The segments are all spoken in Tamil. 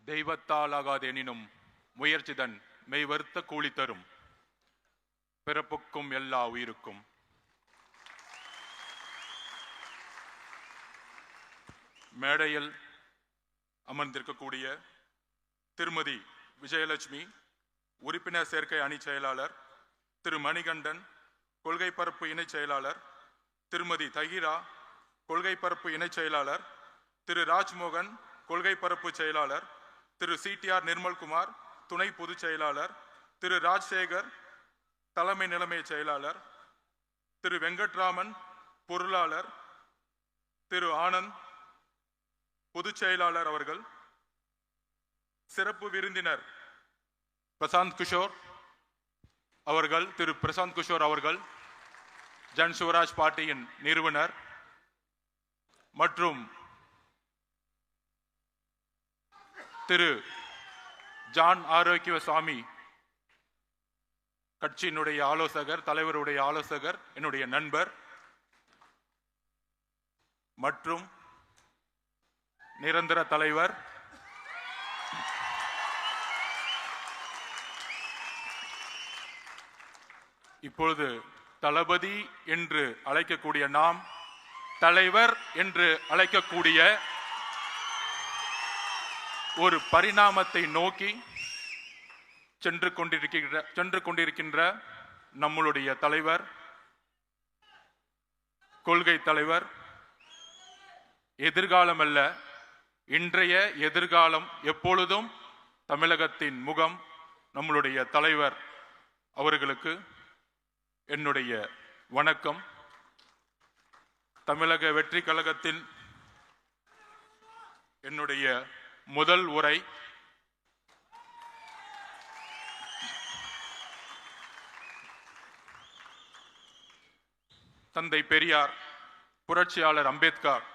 தெய்வத்தால் ஆகாதெனினும் முயற்சிதன் மெய்வருத்த கூலி தரும். பிறப்புக்கும் எல்லா உயிருக்கும். மேடையில் அமர்ந்திருக்கக்கூடிய திருமதி விஜயலட்சுமி, உறுப்பினர் சேர்க்கை அணி செயலாளர், திரு மணிகண்டன், கொள்கை பரப்பு இணை செயலாளர், திருமதி தகிரா, கொள்கை பரப்பு இணை செயலாளர், திரு ராஜ்மோகன், கொள்கை பரப்பு செயலாளர், திரு CTR நிர்மல்குமார், துணை பொதுச் செயலாளர், திரு ராஜசேகர், தலைமை நிலைமை செயலாளர், திரு வெங்கட்ராமன், பொருளாளர், திரு ஆனந்த், பொதுச் செயலாளர் அவர்கள், சிறப்பு விருந்தினர் பிரசாந்த் கிஷோர் அவர்கள், திரு பிரசாந்த் கிஷோர் அவர்கள் ஜன் சுவராஜ் பார்ட்டியின் நிறுவனர், மற்றும் திரு ஜான் ஆரோக்கியசாமி கட்சியினுடைய ஆலோசகர், தலைவருடைய ஆலோசகர், என்னுடைய நண்பர், மற்றும் நிரந்தர தலைவர் இப்பொழுது தளபதி என்று அழைக்கக்கூடிய நாம் தலைவர் என்று அழைக்கக்கூடிய ஒரு பரிணாமத்தை நோக்கி சென்று கொண்டிருக்கின்ற நம்மளுடைய தலைவர், கொள்கை தலைவர், எதிர்காலம் அல்ல இன்றைய எதிர்காலம் எப்பொழுதும் தமிழகத்தின் முகம் நம்மளுடைய தலைவர் அவர்களுக்கு என்னுடைய வணக்கம். தமிழக வெற்றி கழகத்தின் என்னுடைய முதல் உரை தந்தை பெரியார், புரட்சியாளர் அம்பேத்கர்,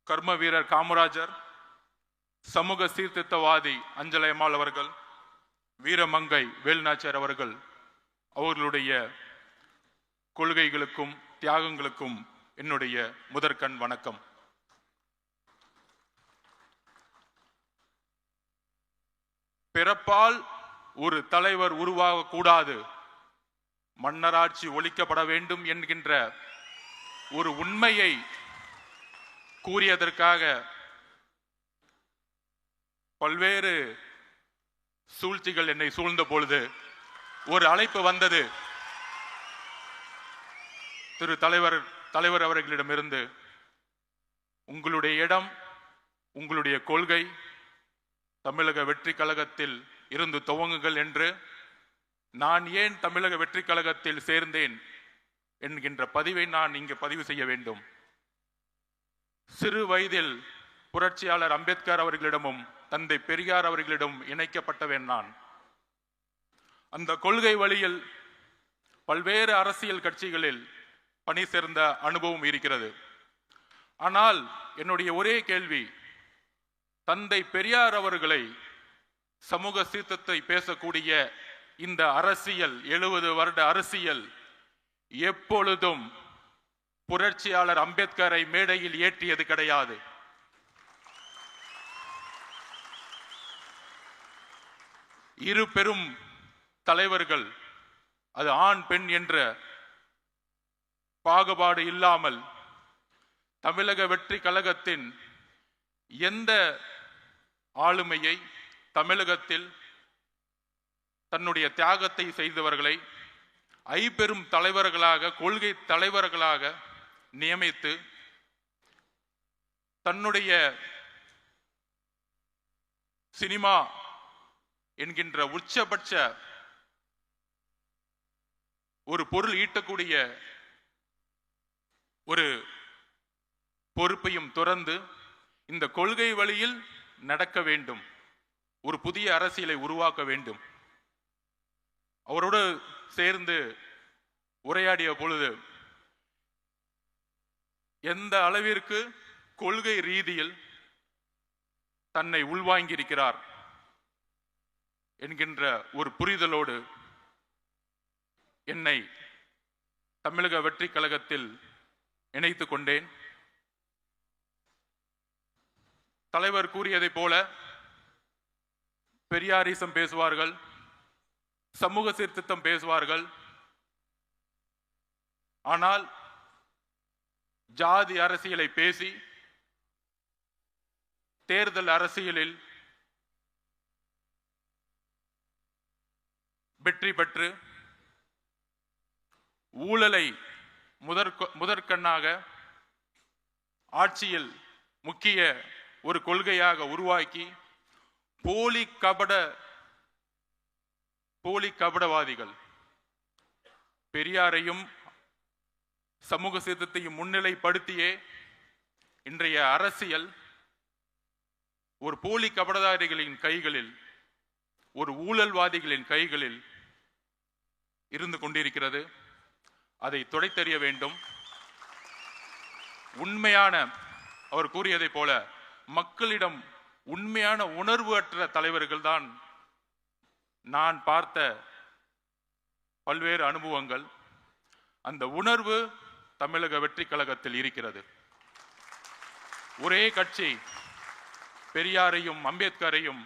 கர்ம வீரர் காமராஜர், சமூக சீர்திருத்தவாதி அஞ்சலை அம்மாள் அவர்கள், வீரமங்கை வேலுநாச்சியார் அவர்கள் அவர்களுடைய கொள்கைகளுக்கும் தியாகங்களுக்கும் என்னுடைய முதற்கண் வணக்கம். பிறப்பால் ஒரு தலைவர் உருவாகக்கூடாது, மன்னராட்சி ஒழிக்கப்பட வேண்டும் என்கின்ற ஒரு உண்மையை கூறியதற்காக பல்வேறு சூழ்ச்சிகள் என்னை சூழ்ந்த பொழுது ஒரு அழைப்பு வந்தது திரு தலைவர் அவர்களிடமிருந்து. உங்களுடைய இடம், உங்களுடைய கொள்கை தமிழக வெற்றி கழகத்தில் இருந்து துவங்குங்கள் என்று. நான் ஏன் தமிழக வெற்றி கழகத்தில் சேர்ந்தேன் என்கின்ற பதிவை நான் இங்கு பதிவு செய்ய வேண்டும். சிறு வயதில் புரட்சியாளர் அம்பேத்கர் அவர்களிடமும் தந்தை பெரியார் அவர்களிடம் இணைக்கப்பட்டவன் நான். அந்த கொள்கை வழியில் பல்வேறு அரசியல் கட்சிகளில் பணி சேர்ந்த அனுபவம் இருக்கிறது. ஆனால் என்னுடைய ஒரே கேள்வி, தந்தை பெரியார் அவர்களை சமூக சீர்திருத்தத்தை பேசக்கூடிய இந்த அரசியல் 70 வருட அரசியல் எப்பொழுதும் புரட்சியாளர் அம்பேத்கரை மேடையில் ஏற்றியது கிடையாது. இரு பெரும் தலைவர்கள், அது ஆண் பெண் என்ற பாகுபாடு இல்லாமல் தமிழக வெற்றி கழகத்தின் எந்த ஆளுமையை தமிழகத்தில் தன்னுடைய தியாகத்தை செய்தவர்களை ஐம்பெரும் தலைவர்களாக, கொள்கை தலைவர்களாக நியமித்து தன்னுடைய சினிமா என்கின்ற உச்சபட்ச ஒரு பொருள் ஈட்டக்கூடிய ஒரு பொறுப்பையும் துறந்து இந்த கொள்கை வழியில் நடக்க வேண்டும், ஒரு புதிய அரசியலை உருவாக்க வேண்டும். அவரோடு சேர்ந்து உரையாடிய பொழுது எந்த அளவிற்கு கொள்கை ரீதியில் தன்னை உள்வாங்கியிருக்கிறார் என்கின்ற ஒரு புரிதலோடு என்னை தமிழக வெற்றி கழகத்தில் இணைத்துக் கொண்டேன். தலைவர் கூறியதை போல பெரியாரிசம் பேசுவார்கள், சமூக சீர்திருத்தம் பேசுவார்கள். ஆனால் ஜாதி அரசியலை பேசி தேர்தல் அரசியலில் வெற்றி பெற்று ஊழலை முதற்கண்ணாக ஆட்சியில் முக்கிய ஒரு கொள்கையாக உருவாக்கி போலி கபடவாதிகள் பெரியாரையும் சமூக சீர்திருத்தத்தையும் முன்னிலைப்படுத்தியே இன்றைய அரசியல் ஒரு போலி கபடதாரிகளின் கைகளில், ஒரு ஊழல்வாதிகளின் கைகளில் இருந்து கொண்டிருக்கிறது. அதை துடைத்தெறிய வேண்டும். உண்மையான, அவர் கூறியதை போல, மக்களிடம் உண்மையான உணர்வு அற்ற தலைவர்கள் தான் நான் பார்த்த பல்வேறு அனுபவங்கள். அந்த உணர்வு தமிழக வெற்றி கழகத்தில் இருக்கிறது. ஒரே கட்சி பெரியாரையும் அம்பேத்கரையும்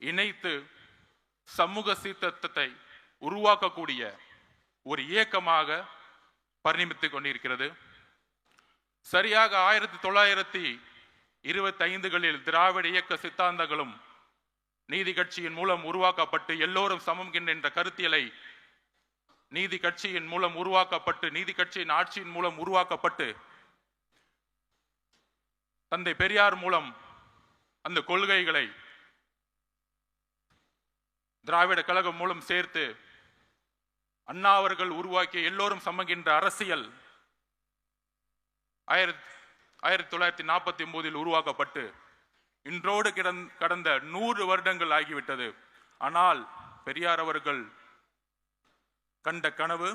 இணைத்து சமூக சீர்திருத்தத்தை உருவாக்கக்கூடிய ஒரு இயக்கமாக பரிணமித்துக் கொண்டிருக்கிறது. சரியாக 1925களில் திராவிட இயக்க சித்தாந்தங்களும் நீதி கட்சியின் மூலம் உருவாக்கப்பட்டு எல்லோரும் சமம் என்ற கருத்தியலை நீதி கட்சியின் மூலம் உருவாக்கப்பட்டு, நீதி கட்சியின் ஆட்சியின் மூலம் உருவாக்கப்பட்டு, தந்தை பெரியார் மூலம் அந்த கொள்கைகளை திராவிட கழகம் மூலம் சேர்த்து அண்ணா அவர்கள் உருவாக்கிய எல்லோரும் சமகின்ற அரசியல் 1949 உருவாக்கப்பட்டு இன்றோடு கடந்த 100 வருடங்கள் ஆகிவிட்டது. ஆனால் பெரியார் அவர்கள் கண்ட கனவு,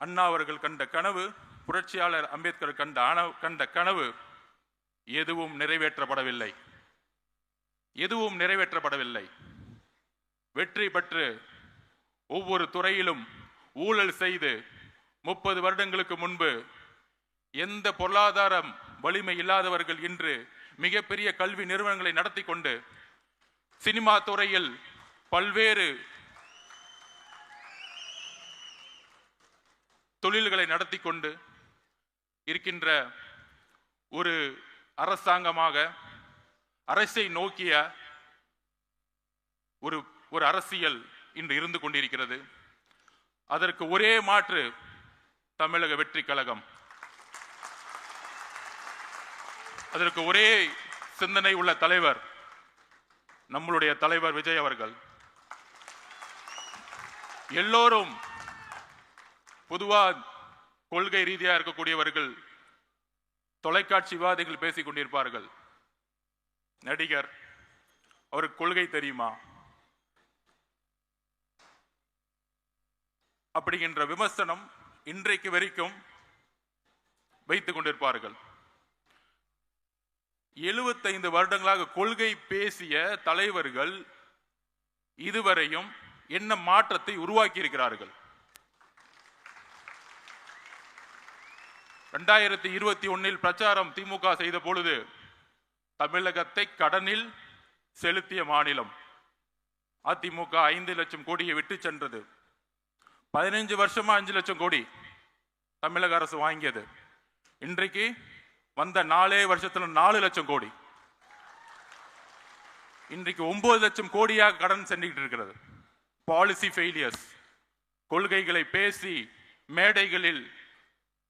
அண்ணா அவர்கள் கண்ட கனவு, புரட்சியாளர் அம்பேத்கர் கண்ட கனவு எதுவும் நிறைவேற்றப்படவில்லை. வெற்றி பெற்று ஒவ்வொரு துறையிலும் ஊழல் செய்து 30 வருடங்களுக்கு முன்பு எந்த பொருளாதாரம் வலிமை இல்லாதவர்கள் இன்று மிகப்பெரிய கல்வி நிறுவனங்களை நடத்தி கொண்டு, சினிமா துறையில் பல்வேறு தொழில்களை நடத்தி கொண்டு இருக்கின்ற ஒரு அரசாங்கமாக, அரசை நோக்கிய ஒரு அரசியல் இன்று இருந்து கொண்டிருக்கிறது. அதற்கு ஒரே மாற்று தமிழக வெற்றி கழகம். அதற்கு ஒரே சிந்தனை உள்ள தலைவர் நம்மளுடைய தலைவர் விஜய் அவர்கள். எல்லோரும் பொதுவா கொள்கை ரீதியாக இருக்கக்கூடியவர்கள் தொலைக்காட்சி விவாதிகள் பேசிக் கொண்டிருப்பார்கள். நடிகர், அவருக்கு கொள்கை தெரியுமா அப்படிங்கிற விமர்சனம் இன்றைக்கு வரைக்கும் வைத்துக் கொண்டிருப்பார்கள். 75 வருடங்களாக கொள்கை பேசிய தலைவர்கள் இதுவரையும் என்ன மாற்றத்தை உருவாக்கி இருக்கிறார்கள்? 2021 பிரச்சாரம் திமுக செய்த பொழுது தமிழகத்தை கடனில் செலுத்திய மாநிலம் அதிமுக 5 லட்சம் கோடியை விட்டு சென்றது. 15 வருஷமா 5 லட்சம் கோடி தமிழக அரசு வாங்கியது. இன்றைக்கு வந்த 4 வருஷத்துல 4 லட்சம் கோடி. இன்றைக்கு 9 லட்சம் கோடியாக கடன் சென்றுகிட்டு இருக்கிறது. Policy failures. கொள்கைகளை பேசி, மேடைகளில்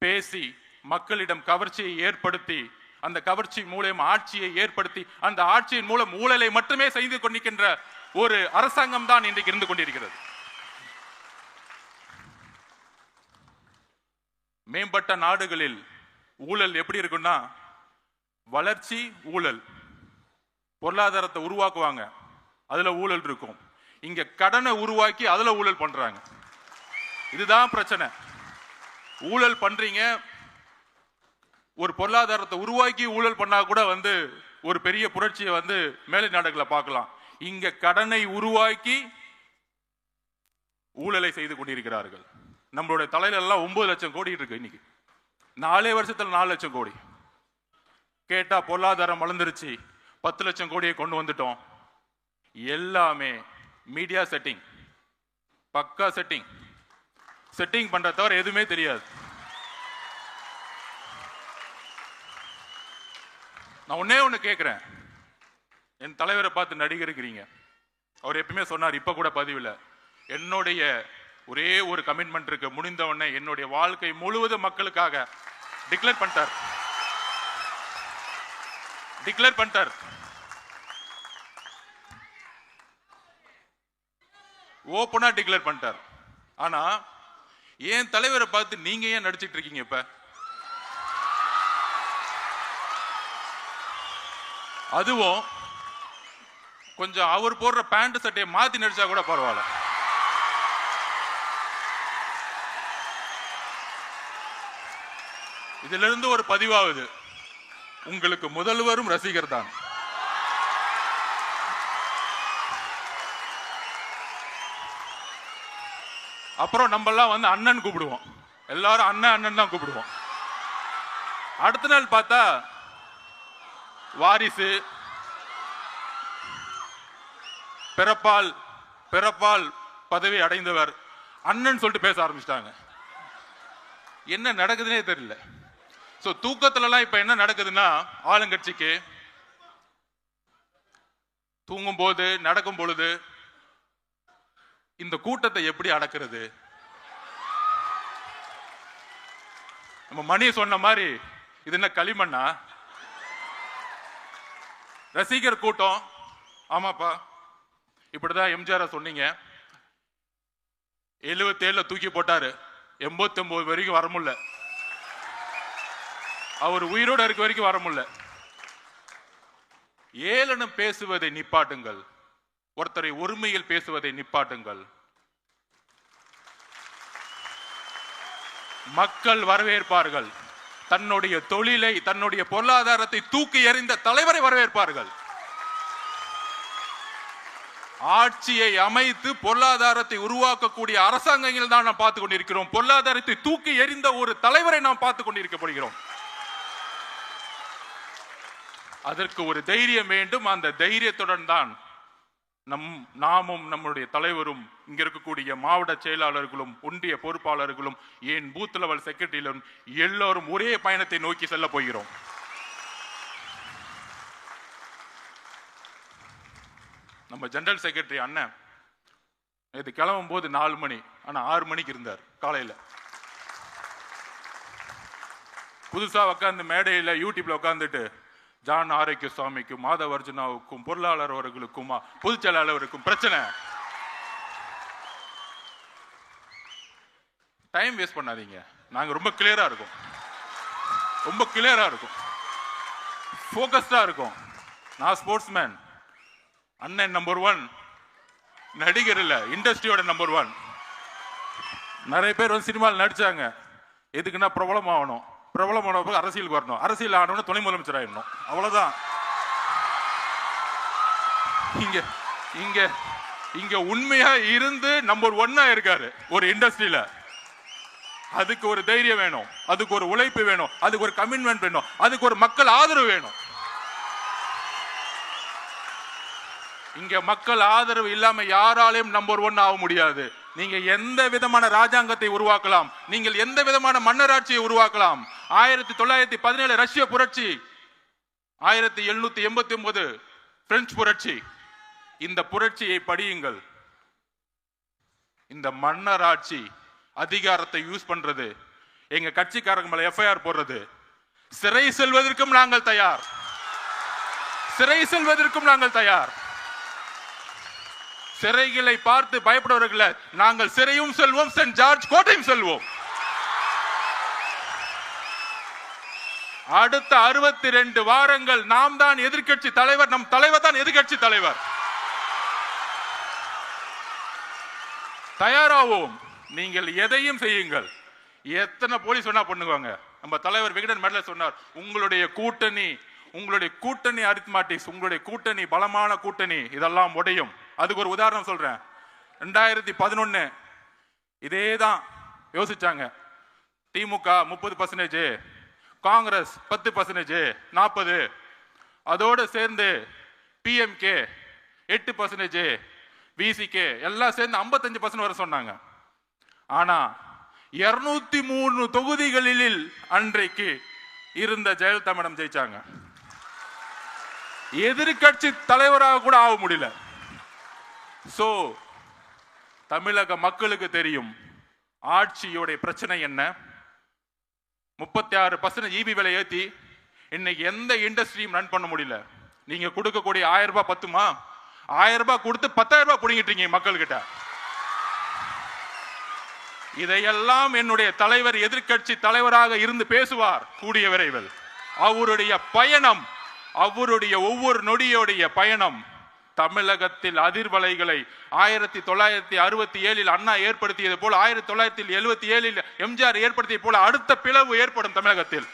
பேசி, மக்களிடம் கவர்ச்சியை ஏற்படுத்தி, அந்த கவர்ச்சி மூலம் ஆட்சியை ஏற்படுத்தி, அந்த ஆட்சியின் மூலம் ஊழலை மட்டுமே செய்து கொண்டிருக்கின்ற ஒரு அரசாங்கம் தான் இன்றைக்கு இருந்து கொண்டிருக்கிறது. மேம்பட்ட நாடுகளில் ஊழல் எப்படி இருக்குன்னா, வளர்ச்சி ஊழல், பொருளாதாரத்தை உருவாக்குவாங்க, அதுல ஊழல் இருக்கும். இங்க கடனை உருவாக்கி அதுல ஊழல் பண்றாங்க. இதுதான் பிரச்சனை. ஊழல் பண்றீங்க, ஒரு பொருளாதாரத்தை உருவாக்கி ஊழல் பண்ணா கூட ஒரு பெரிய புரட்சியை மேலை நாடுகளை பார்க்கலாம். இங்க கடனை உருவாக்கி ஊழலை செய்து கொண்டிருக்கிறார்கள். நம்மளுடைய தலையில எல்லாம் 9 லட்சம் கோடி இருக்கு. இன்னைக்கு 4 வருஷத்துல 4 லட்சம் கோடி. கேட்டா பொருளாதாரம் வளர்ந்துருச்சு, 10 லட்சம் கோடியை கொண்டு வந்துட்டோம். எல்லாமே மீடியா செட்டிங், பக்கா செட்டிங் பண்ற தவிர எதுவுமே தெரியாது. நான் ஒன்னே ஒன்று கேட்கிறேன், என் தலைவரை பார்த்து நடிகருக்கிறீங்க. அவர் எப்பயுமே சொன்னார், இப்ப கூட பதிவில், என்னுடைய ஒரே ஒரு கமிட்மெண்ட் இருக்கு, முடிந்த உடனே என்னுடைய வாழ்க்கை முழுவதும் மக்களுக்காக டிக்ளேர் பண்ணிட்டார். ஓப்பனா டிக்ளேர் பண்ணிட்டார். ஆனா ஏன் தலைவரை பார்த்து நீங்க ஏன் நடிச்சிட்டு இருக்கீங்க? இப்ப அதுவும் கொஞ்சம் அவர் போடுற பேண்ட் சட்டையை மாத்தி நடிச்சா கூட பரவாயில்ல. இதுல இருந்து ஒரு பதிவாகுது, உங்களுக்கு முதல்வரும் ரசிகர் தான். அப்புறம் நம்ம எல்லாம் வந்து அண்ணன் கூப்பிடுவோம், எல்லாரும் அண்ணன் தான் கூப்பிடுவோம். அடுத்த நாள் பார்த்தா வாரிசு, பிறப்பால் பதவி அடைந்தவர் அண்ணன் சொல்லிட்டு பேச ஆரம்பிச்சிட்டாங்க. என்ன நடக்குதுன்னே தெரியல. சோ தூக்கத்துல எல்லாம் இப்ப என்ன நடக்குதுன்னா, ஆளுங்கட்சிக்கு தூங்கும் போது, நடக்கும் பொழுது இந்த கூட்டத்தை எப்படி அடக்கிறது? நம்ம மணி சொன்ன மாதிரி இது என்ன களிமண்ணா? ரசிகர் கூட்டம். ஆமாப்பா, இப்படிதான் எம்ஜிஆர் சொன்னீங்க, 77 தூக்கி போட்டாரு, 89 வரைக்கும் வர முடியல, அவர் உயிரோடு இருக்க வரைக்கும் வர முடியல. ஏளனம் பேசுவதை நிப்பாட்டுங்கள், ஒருத்தரை ஒருமையில் பேசுவதை நிப்பாட்டுங்கள். மக்கள் வரவேற்பார்கள். தன்னுடைய தொழிலை, தன்னுடைய பொருளாதாரத்தை தூக்கி எறிந்த தலைவரை வரவேற்பார்கள். ஆட்சியை அமைத்து பொருளாதாரத்தை உருவாக்கக்கூடிய அரசாங்கங்கள் தான் நாம் பார்த்துக் கொண்டிருக்கிறோம். பொருளாதாரத்தை தூக்கி எறிந்த ஒரு தலைவரை நாம் பார்த்துக் கொண்டிருக்கப்படுகிறோம். அதற்கு ஒரு தைரியம் வேண்டும். அந்த தைரியத்துடன் தான் நாமும் நம்முடைய தலைவரும், இங்க இருக்கக்கூடிய மாவட்ட செயலாளர்களும், ஒன்றிய பொறுப்பாளர்களும், ஏன் பூத் லெவல் செக்ரட்டரியிலும் எல்லோரும் ஒரே பயணத்தை நோக்கி செல்ல போகிறோம். நம்ம ஜெனரல் செக்ரட்டரி அண்ணன் இது கிளம்பும் போது 4 மணி, ஆனா 6 மணிக்கு இருந்தார் காலையில. புதுசா உட்கார்ந்து மேடையில யூடியூப்ல உட்கார்ந்துட்டு ஜான் ஆரோக்கிய சுவாமிக்கும், மாதவர்ஜுனாவுக்கும், பொருளாளர் அவர்களுக்கும், பொதுச் செயலாளருக்கும் பிரச்சனை. டைம் வேஸ்ட் பண்ணாதீங்க. நாங்க ரொம்ப கிளியரா இருக்கும், போக்கஸ்டா இருக்கும். நான் ஸ்போர்ட்ஸ்மேன், அண்ணன் நம்பர் 1, நடிகர் இல்ல, இண்டஸ்ட்ரியோட நம்பர் 1. நிறைய பேர் வந்து சினிமாவில் நடிச்சாங்க, எதுக்குன்னா பிரபலம் ஆகணும், பிரபலமான அரசியலுக்கு வரணும், அரசியல் ஆனவன துணை முதலமைச்சர் ஆயிடணும், அவ்வளவுதான். இங்க உண்மையா இருந்து நம்பர் 1 இருக்காரு ஒரு இண்டஸ்ட்ரியில. அதுக்கு ஒரு தைரியம் வேணும், அதுக்கு ஒரு உழைப்பு வேணும், அதுக்கு ஒரு கமிட்மெண்ட் வேணும், அதுக்கு ஒரு மக்கள் ஆதரவு வேணும். இங்க மக்கள் ஆதரவு இல்லாம யாராலையும் நம்பர் 1 ஆக முடியாது. நீங்க எந்த விதமான ராஜாங்கத்தை உருவாக்கலாம், நீங்கள் எந்த விதமான மன்னராட்சியை உருவாக்கலாம். 1917 ரஷ்ய புரட்சி, 1789 பிரெஞ்சு புரட்சி, இந்த புரட்சியை படியுங்கள். இந்த மன்னராட்சி அதிகாரத்தை யூஸ் பண்றது, எங்க கட்சிக்காரங்க மேல எஃப்ஐஆர் போடுறது, சிறை செல்வதற்கும் நாங்கள் தயார். சிறைகளை பார்த்து பயப்படுவர்கள் நாங்கள் சிறையும் செல்வோம், சென்ட் ஜார்ஜ் கோட்டையும் செல்வோம். அடுத்த 62 வாரங்கள் நாம் தான் எதிர்க்கட்சி தலைவர், நம் தலைவர் தான் எதிர்க்கட்சி தலைவர். தயாராவோம், நீங்கள் எதையும் செய்யுங்கள். எத்தனை போலீஸ் வேணா பண்ணுவாங்க. நம்ம தலைவர் விகடன் மேல சொன்னார், உங்களுடைய கூட்டணி அரித்மாட்டிக்ஸ், உங்களுடைய கூட்டணி பலமான கூட்டணி, இதெல்லாம் உடையும். அதுக்கு ஒரு உதாரணம் சொல்றேன். 2011 இதேதான் யோசிச்சாங்க. திமுக 30%, காங்கிரஸ் 10%, 40. அதோடு சேர்ந்து பிஎம்கே 8%, விசிகே எல்லாம் சேர்ந்து 55% வர சொன்னாங்க. ஆனா 203 தொகுதிகளில் அன்றைக்கு இருந்த ஜெயலலிதா மேடம் ஜெயிச்சாங்க. எதிர்கட்சி தலைவராக கூட ஆக முடியல. சோ தமிழக மக்களுக்கு தெரியும் ஆட்சியோட பிரச்சனை என்ன. 36% ஈபி விலை ஏத்தி இன்னைக்கு எந்த இண்டஸ்ட்ரியும் ரன் பண்ண முடியல. நீங்க கொடுக்கக்கூடிய 1000 ரூபாய் பத்துமா? 1000 ரூபாய் கொடுத்து 10,000 ரூபாய் புடிங்கிட்டீங்க மக்கள் கிட்ட. இதையெல்லாம் என்னுடைய தலைவர் எதிர்கட்சி தலைவராக இருந்து பேசுவார் கூடிய விரைவில். அவருடைய பயணம், அவருடைய ஒவ்வொரு நொடியோடைய பயணம் தமிழகத்தில் அதிர்வலைகளை 1967 அண்ணா ஏற்படுத்தியது போல 1977 எம்ஜிஆர் ஏற்படுத்தியது போல அடுத்த பிளவு ஏற்படும் தமிழகத்தில்.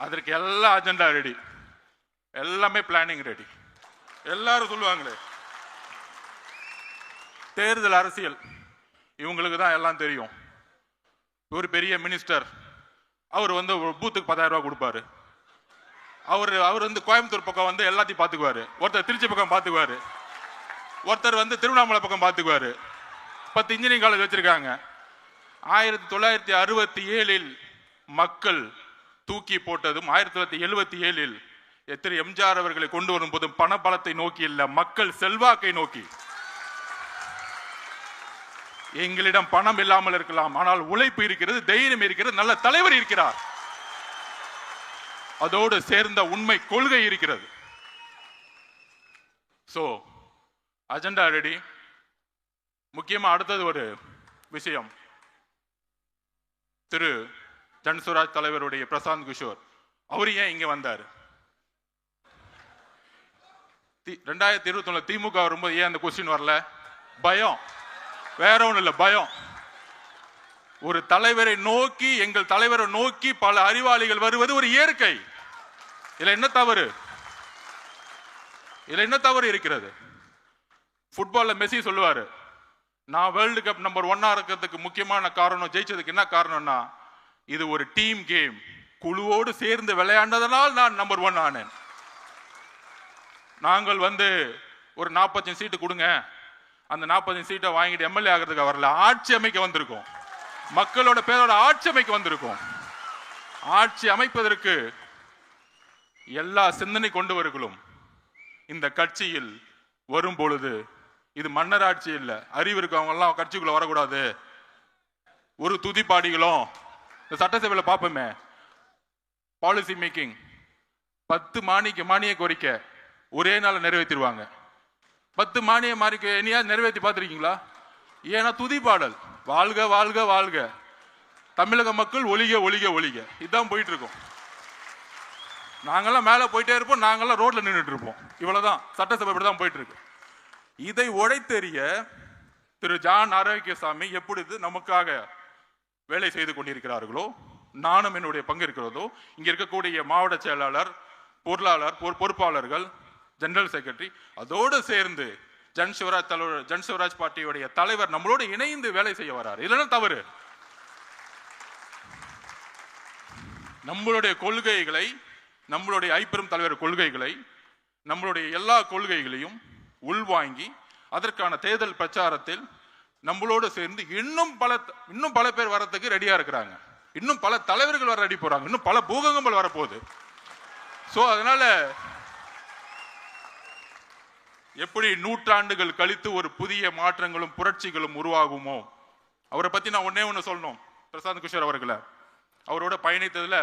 அதற்கு எல்லா அஜெண்டா ரெடி, எல்லாமே பிளானிங் ரெடி. எல்லாரும் சொல்லுவாங்களே தேர்தல் அரசியல் இவங்களுக்கு தான் எல்லாம் தெரியும். ஒரு பெரிய மினிஸ்டர் அவர் வந்து பூத்துக்கு 10,000 ரூபாய் கொடுப்பாரு. அவர் வந்து கோயம்புத்தூர் பக்கம் வந்து எல்லாத்தையும் பார்த்துக்குவாரு. ஒருத்தர் திருச்சி பக்கம் பார்த்துக்குவாரு, ஒருத்தர் வந்து திருவண்ணாமலை பக்கம் பார்த்துக்குவாரு. 10 இன்ஜினியரிங் காலேஜ் வச்சிருக்காங்க. 1967 மக்கள் தூக்கி போட்டதும் 1977 திரு எம்ஜிஆர் அவர்களை கொண்டு வரும் போதும் பண பலத்தை நோக்கி இல்ல, மக்கள் செல்வாக்கை நோக்கி. எங்களிடம் பணம் இல்லாமல் இருக்கலாம், ஆனால் உழைப்பு இருக்கிறது, தைரியம் இருக்கிறது, நல்ல தலைவர் இருக்கிறார், அதோடு சேர்ந்த உண்மை கொள்கை இருக்கிறது. So agenda ready. முக்கியமா அடுத்தது ஒரு விஷயம், திரு ஜன்சுராஜ் தலைவருடைய பிரசாந்த் கிஷோர் அவரு ஏன் இங்க வந்தாரு? 2021 திமுக வரும்போது ஏன் அந்த கொஸ்டின் வரல? பயம், வேற ஒண்ணு இல்ல, பயம். ஒரு தலைவரை நோக்கி, எங்கள் தலைவரை நோக்கி பல அறிவாளிகள் வருவது ஒரு இயற்கை. இதுல என்ன தவறு? இதுல என்ன தவறு இருக்கிறது? ஃபுட்பால்ல மெஸ்ஸி சொல்லுவாரு, நான் வேர்ல்டு கப் நம்பர் 1 இருக்கிறதுக்கு முக்கியமான காரணம், ஜெயிச்சதுக்கு என்ன காரணம்னா இது ஒரு டீம் கேம், குழுவோடு சேர்ந்து விளையாண்டதனால் நான் நம்பர் 1 ஆனேன். நாங்கள் வந்து ஒரு 45 சீட்டு கொடுங்க, அந்த 45 சீட்டை வாங்கிட்டு எம்எல்ஏ ஆகிறதுக்கு வரல, ஆட்சி அமைக்க வந்திருக்கோம், மக்களோட பேரோட ஆட்சி அமைக்க வந்திருக்கோம். ஆட்சி அமைப்பதற்கு எல்லா சிந்தனை கொண்டவர்களும் இந்த கட்சியில் வரும் பொழுது இது மன்னர் ஆட்சி இல்ல, அறிவு இருக்கவங்க எல்லாம் கட்சிக்குள்ள வரக்கூடாது. ஒரு துதிப்பாடிகளும் இந்த சட்டசபையில பார்ப்போமே, பாலிசி மேக்கிங் 10 மானிய கோரிக்கை ஒரே நாள் நிறைவேற்றிடுவாங்க. 10 மானிய இனியா நிறைவேற்றி பார்த்துருக்கீங்களா? ஏன்னா துதிப்பாடல், வாழ்க வாழ்க வாழ்க, தமிழக மக்கள் ஒளிக ஒளிக ஒளிக, இதுதான் போயிட்டு இருக்கோம். நாங்கெல்லாம் மேலே போயிட்டே இருப்போம், நாங்கெல்லாம் ரோட்ல நின்றுட்டு இருப்போம். இவ்வளவுதான் சட்டசபை தான் போயிட்டு இருக்கு. இதை உடைத்தெறிய திரு ஜான் ஆரோக்கியசாமி எப்பொழுது நமக்காக வேலை செய்து கொண்டிருக்கிறார்களோ, நானும் என்னுடைய பங்கு இருக்கிறதோ, இங்க இருக்கக்கூடிய மாவட்ட செயலாளர், பொருளாளர், பொறுப்பாளர்கள், ஜெனரல் செக்ரட்டரி, அதோடு சேர்ந்து ஜன்சிவராஜ் பார்ட்டியுடைய தலைவர் நம்மளோடு இணைந்து வேலை செய்ய வராரு. இதெல்லாம் தவறு. நம்மளுடைய கொள்கைகளை, நம்மளுடைய ஐப்பெரும் தலைவர் கொள்கைகளை, நம்மளுடைய எல்லா கொள்கைகளையும் உள்வாங்கி அதற்கான தேர்தல் பிரச்சாரத்தில் நம்மளோடு சேர்ந்து இன்னும் பல பேர் வரதுக்கு ரெடியா இருக்கிறாங்க. இன்னும் பல தலைவர்கள் வர ரெடி போறாங்க. இன்னும் பல பூகங்கள் வரப்போகுது. சோ அதனால எப்படி நூற்றாண்டுகள் கழித்து ஒரு புதிய மாற்றங்களும் புரட்சிகளும் உருவாகுமோ, அவரை பத்தி நான் ஒண்ணு சொல்லணும். பிரசாந்த் கிஷோர் அவர்களை அவரோட பயணித்ததுல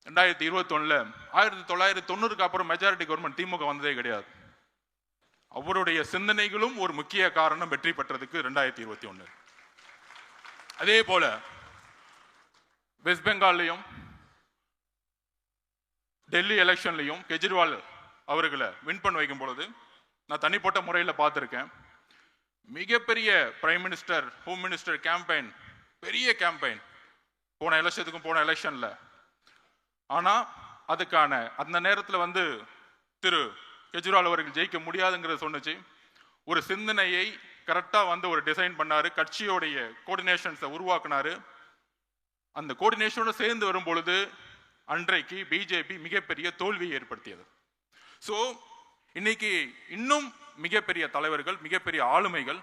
2021 1990க்கு அப்புறம் மெஜாரிட்டி கவர்மெண்ட் திமுக வந்ததே கிடையாது. அவருடைய சிந்தனைகளும் ஒரு முக்கிய காரணம் வெற்றி பெற்றதுக்கு 2021. அதே போல வெஸ்ட் பெங்கால்லையும் டெல்லி எலெக்ஷன்லையும் கெஜ்ரிவால் அவர்களை வின் பண்ண வைக்கும் பொழுது நான் தனிப்பட்ட முறையில் பார்த்துருக்கேன். மிகப்பெரிய prime minister, home minister campaign, பெரிய கேம்பெயின் போன எலெக்ஷன்ல. ஆனா அதுக்கான அந்த நேரத்தில் வந்து திரு கெஜ்ரிவால் அவர்கள் ஜெயிக்க முடியாதுங்கிறத சொன்னிச்சு. ஒரு சிந்தனையை கரெக்டா வந்து ஒரு டிசைன் பண்ணாரு, கட்சியோடைய கோஆர்டினேஷன்ஸை உருவாக்குனாரு. அந்த கோஆர்டினேஷனோட சேர்ந்து வரும் பொழுது அன்றைக்கு பிஜேபி மிகப்பெரிய தோல்வியை ஏற்படுத்தியது. ஸோ இன்னைக்கு இன்னும் மிகப்பெரிய தலைவர்கள், மிகப்பெரிய ஆளுமைகள்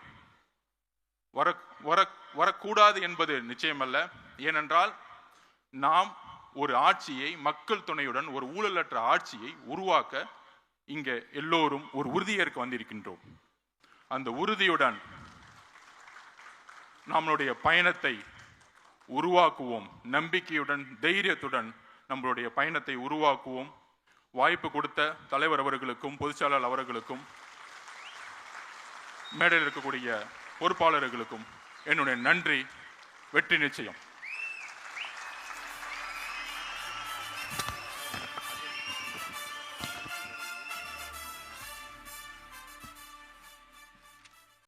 வரக்கூடாது என்பது நிச்சயமல்ல. ஏனென்றால் நாம் ஒரு ஆட்சியை மக்கள் துணையுடன், ஒரு ஊழலற்ற ஆட்சியை உருவாக்க இங்கே எல்லோரும் ஒரு உறுதியேற்க வந்திருக்கின்றோம். அந்த உறுதியுடன் நம்மளுடைய பயணத்தை உருவாக்குவோம். நம்பிக்கையுடன், தைரியத்துடன் நம்மளுடைய பயணத்தை உருவாக்குவோம். வாய்ப்பு கொடுத்த தலைவர் அவர்களுக்கும், பொதுச்செயலாளர் அவர்களுக்கும், மேடையில் இருக்கக்கூடிய பொறுப்பாளர்களுக்கும் என்னுடைய நன்றி. வெற்றி நிச்சயம்.